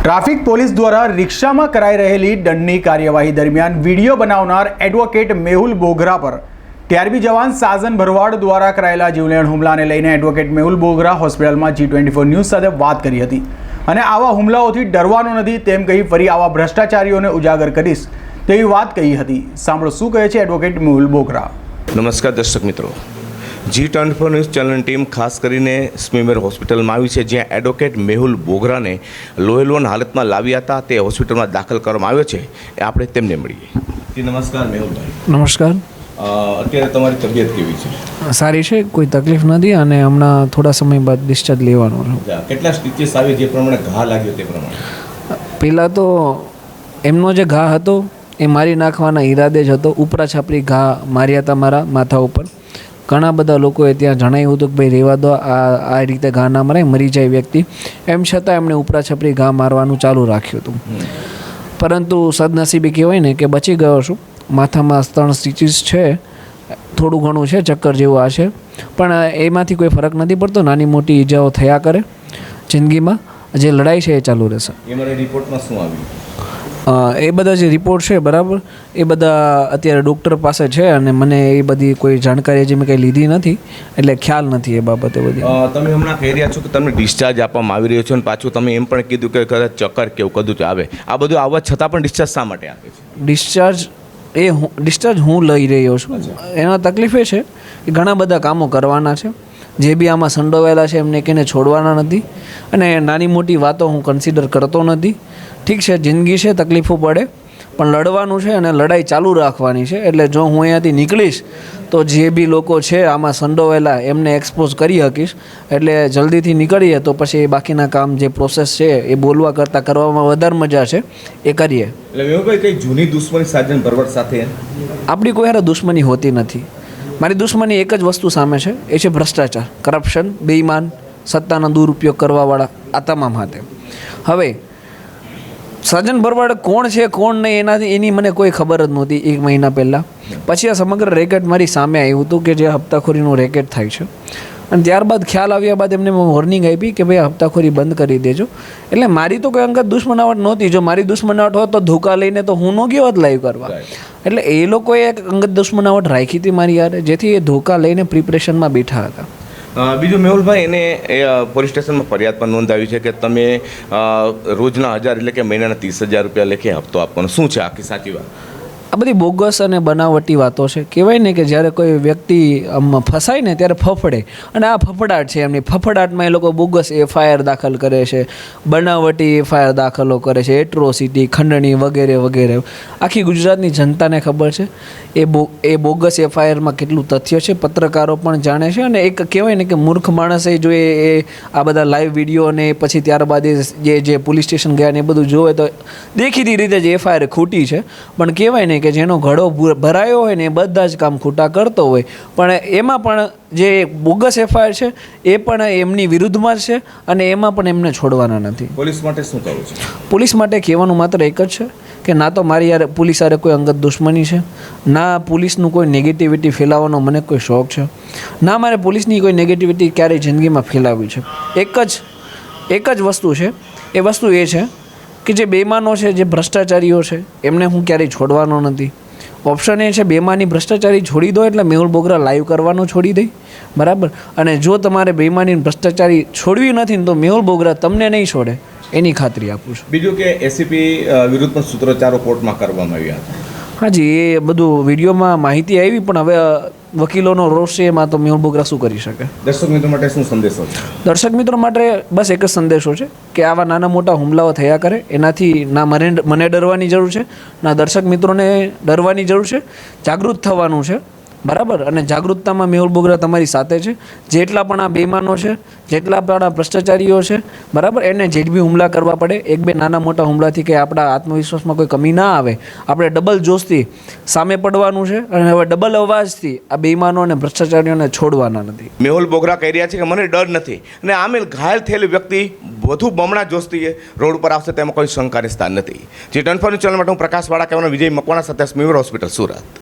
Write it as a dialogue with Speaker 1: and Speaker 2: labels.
Speaker 1: Traffic police દ્વારા રિક્ષામાં કરાઈ રહેલી દંડની કાર્યવાહી દરમિયાન વિડીયો બનાવનાર એડવોકેટ મેહુલ બોગરા પર ટીઆરબી જવાન સાજન ભરવાડ દ્વારા કરાયેલા જીવલેણ હુમલાને લઈને એડવોકેટ મેહુલ બોગરા હોસ્પિટલમાં G24 ન્યૂઝ સાથે વાત કરી હતી અને આવા હુમલાઓથી ડરવાનું નથી તેમ કહી ફરી આવા ભ્રષ્ટાચારીઓને ઉજાગર કરીશ તેવી વાત કહી હતી। સાંભળો શું કહે છે એડવોકેટ મેહુલ બોગરા।
Speaker 2: નમસ્કાર દર્શક મિત્રો, G24 ન્યૂઝ ચેનલની ટીમ ખાસ કરીને સ્મીમેર હોસ્પિટલમાં આવી છે, જ્યાં એડવોકેટ મેહુલ બોગરાને લોહીલુહાણ હાલતમાં લાવ્યા હતા તે હોસ્પિટલમાં દાખલ કરવામાં આવ્યો છે। એ આપણે તેમને મળીએ। નમસ્કાર મેહુલભાઈ।
Speaker 3: નમસ્કાર।
Speaker 2: અત્યારે તમારી તબિયત કેવી છે?
Speaker 3: સારી છે, કોઈ તકલીફ નથી અને હમણાં થોડા સમય બાદ ડિસ્ચાર્જ લેવાનો છું।
Speaker 2: કેટલા સ્ટીચીસ આવી, જે પ્રમાણે ઘા લાગ્યો તે પ્રમાણે?
Speaker 3: પહેલાં તો એમનો જે ઘા હતો એ મારી નાખવાના ઈરાદે જ હતો। ઉપરા છાપરી ઘા માર્યા હતા મારા માથા ઉપર। ઘણા બધા લોકોએ ત્યાં જણાવ્યું હતું કે ભાઈ રહેવા દો, આ રીતે ઘા ના મરાય, મરી જાય વ્યક્તિ। એમ છતાં એમણે ઉપરા છાપરી ઘા મારવાનું ચાલુ રાખ્યું હતું, પરંતુ સદનસીબે કહેવાય ને કે બચી ગયો છું। માથામાં 3 સ્ટીચીસ છે, થોડું ઘણું છે, ચક્કર જેવું આ છે, પણ એમાંથી કોઈ ફરક નથી પડતો। નાની મોટી ઈજાઓ થયા કરે જિંદગીમાં, જે લડાઈ છે એ ચાલુ રહેશે।
Speaker 2: એમાં રિપોર્ટમાં શું આવ્યું?
Speaker 3: એ બધા જે રિપોર્ટ છે બરાબર, એ બધા અત્યારે ડૉક્ટર પાસે છે અને મને એ બધી કોઈ જાણકારી જે મેં કંઈ લીધી નથી, એટલે ખ્યાલ નથી એ બાબતે બધી।
Speaker 2: તમે હમણાં કહી રહ્યા છો કે તમને ડિસ્ચાર્જ આપવામાં આવી રહ્યો છે અને પાછું તમે એમ પણ કીધું કે કદાચ ચક્કર કેવું કદું આવે, આ બધું આવવા છતાં પણ ડિસ્ચાર્જ શા માટે આપે છે?
Speaker 3: ડિસ્ચાર્જ હું લઈ રહ્યો છું। એનો તકલીફ એ છે કે ઘણા બધા કામો કરવાના છે, જે બી આમાં સંડોવાયેલા છે એમને કહીને છોડવાના નથી, અને નાની મોટી વાતો હું કન્સિડર કરતો નથી। ઠીક છે, જિંદગી છે, તકલીફો પડે, પણ લડવાનું છે અને લડાઈ ચાલુ રાખવાની છે। એટલે જો હું અહીંયાથી નીકળીશ તો જે બી લોકો છે આમાં સંડોવાયેલા એમને એક્સપોઝ કરી શકીશ। એટલે જલ્દીથી નીકળીએ તો પછી બાકીના કામ જે પ્રોસેસ છે એ બોલવા કરતાં કરવામાં વધારે મજા છે, એ કરીએ।
Speaker 2: એટલે મેહુલભાઈ, કંઈ જૂની દુશ્મની સાજન ભરવાડ સાથે
Speaker 3: આપણી કોઈ હારે દુશ્મની હોતી નથી। મારી દુશ્મની એક જ વસ્તુ સામે છે, એ છે ભ્રષ્ટાચાર, કરપ્શન, બેઈમાન, સત્તાનો દુરુપયોગ કરવાવાળા, આ તમામ હાથે। હવે સાજન ભરવાડ કોણ છે કોણ નહીં એની મને કોઈ ખબર જ નહોતી 1 મહિના પહેલાં। પછી આ સમગ્ર રેકેટ મારી સામે આવ્યું હતું કે જે હપ્તાખોરીનું રેકેટ થાય છે, અને ત્યારબાદ ખ્યાલ આવ્યા બાદ એમને વોર્નિંગ આપી કે ભાઈ હપ્તાખોરી બંધ કરી દેજો। એટલે મારી તો કોઈ અંગત દુશ્મનાવટ નહોતી। જો મારી દુશ્મનાવટ હોત તો ધોકા લઈને તો હું ન ગયો હોત લાઈવ કરવા। એટલે એ લોકોએ એક અંગત દુશ્મનાવટ રાખી હતી મારી યાર, જેથી એ ધોકા લઈને પ્રિપરેશનમાં બેઠા હતા।
Speaker 2: બીજું મેહુલભાઈ, એને પોલીસ સ્ટેશનમાં ફરિયાદ પણ નોંધાવી છે કે તમે રોજના 1000 એટલે કે મહિનાના 30,000 રૂપિયા લેખે હપ્તો આપવાનો, શું છે આખી સાચી વાત?
Speaker 3: આ બધી બોગસ અને બનાવટી વાતો છે। કહેવાય ને કે જ્યારે કોઈ વ્યક્તિ આમ ફસાય ને ત્યારે ફફડે, અને આ ફફડાટ છે એમની। ફફડાટમાં એ લોકો બોગસ FIR દાખલ કરે છે, બનાવટી FIR દાખલો કરે છે, એટ્રોસિટી, ખંડણી વગેરે વગેરે। આખી ગુજરાતની જનતાને ખબર છે એ બોગસ FIRમાં કેટલું તથ્ય છે, પત્રકારો પણ જાણે છે। અને એક કહેવાય ને કે મૂર્ખ માણસે જો એ આ બધા લાઈવ વિડીયો અને પછી ત્યારબાદ જે પોલીસ સ્ટેશન ગયા ને એ બધું જોવે તો દેખીતી રીતે જે FIR ખોટી છે, પણ કહેવાય ને કે જેનો ઘડો ભરાયો હોય ને એ બધા જ કામ ખોટા કરતો હોય, પણ એમાં પણ જે બોગસ FIR છે એ પણ એમની વિરુદ્ધમાં જ છે, અને એમાં પણ એમને છોડવાના નથી।
Speaker 2: પોલીસ માટે શું કહું છે?
Speaker 3: પોલીસ માટે કહેવાનું માત્ર એક જ છે કે ના તો મારી યાર પોલીસ યારે કોઈ અંગત દુશ્મની છે, ના પોલીસનું કોઈ નેગેટિવિટી ફેલાવવાનો મને કોઈ શોખ છે, ના મારે પોલીસની કોઈ નેગેટિવિટી ક્યારેય જિંદગીમાં ફેલાવી છે। એક જ વસ્તુ છે, એ વસ્તુ એ છે કે જે બેમાનો છે, જે ભ્રષ્ટાચારીઓ છે, એમને હું ક્યારેય છોડવાનો નથી। ઓપ્શન એ છે બેમાની ભ્રષ્ટાચારી છોડી દો એટલે મેહુલ બોગરા લાઈવ કરવાનું છોડી દે, બરાબર। અને જો તમારે બેમાની ભ્રષ્ટાચારી છોડવી નથી ને તો મેહુલ બોગરા તમને નહીં છોડે, એની ખાતરી આપું છું।
Speaker 2: બીજું કે ACP વિરુદ્ધ પણ સૂત્રોચ્ચારો કોર્ટમાં કરવામાં આવ્યા હતા।
Speaker 3: હાજી, એ બધું વિડીયોમાં માહિતી આવી, પણ હવે વકીલોનો રોષ છે, એમાં તો મેહુલ બોગરા શું કરી શકે?
Speaker 2: દર્શક મિત્રો માટે શું સંદેશો છે?
Speaker 3: દર્શક મિત્રો માટે બસ એક જ સંદેશો છે કે આવા નાના મોટા હુમલાઓ થયા કરે એનાથી ના મને ડરવાની જરૂર છે, ના દર્શક મિત્રોને ડરવાની જરૂર છે। જાગૃત થવાનું છે, બરાબર। અને જાગૃતતામાં મેહુલ બોગરા તમારી સાથે છે। જેટલા પણ આ બેમાનો છે, જેટલા પણ આ ભ્રષ્ટાચારીઓ છે, બરાબર, એને જે બી હુમલા કરવા પડે, 1-2 નાના મોટા હુમલાથી કે આપણા આત્મવિશ્વાસમાં કોઈ કમી ના આવે, આપણે ડબલ જોશથી સામે પડવાનું છે, અને હવે ડબલ અવાજથી આ બેમાનો અને ભ્રષ્ટાચારીઓને છોડવાના નથી।
Speaker 2: મેહુલ બોગરા કહી રહ્યા છે કે મને ડર નથી, અને આમે ઘાયલ થયેલી વ્યક્તિ વધુ બમણા જોશથી રોડ પર આવશે તેમાં કોઈ શંકાને સ્થાન નથી। G24 ચેનલ માટે હું પ્રકાશ વાળા કહેવાનો વિજય મકવાણા સાથે સ્મીમેર હોસ્પિટલ, સુરત।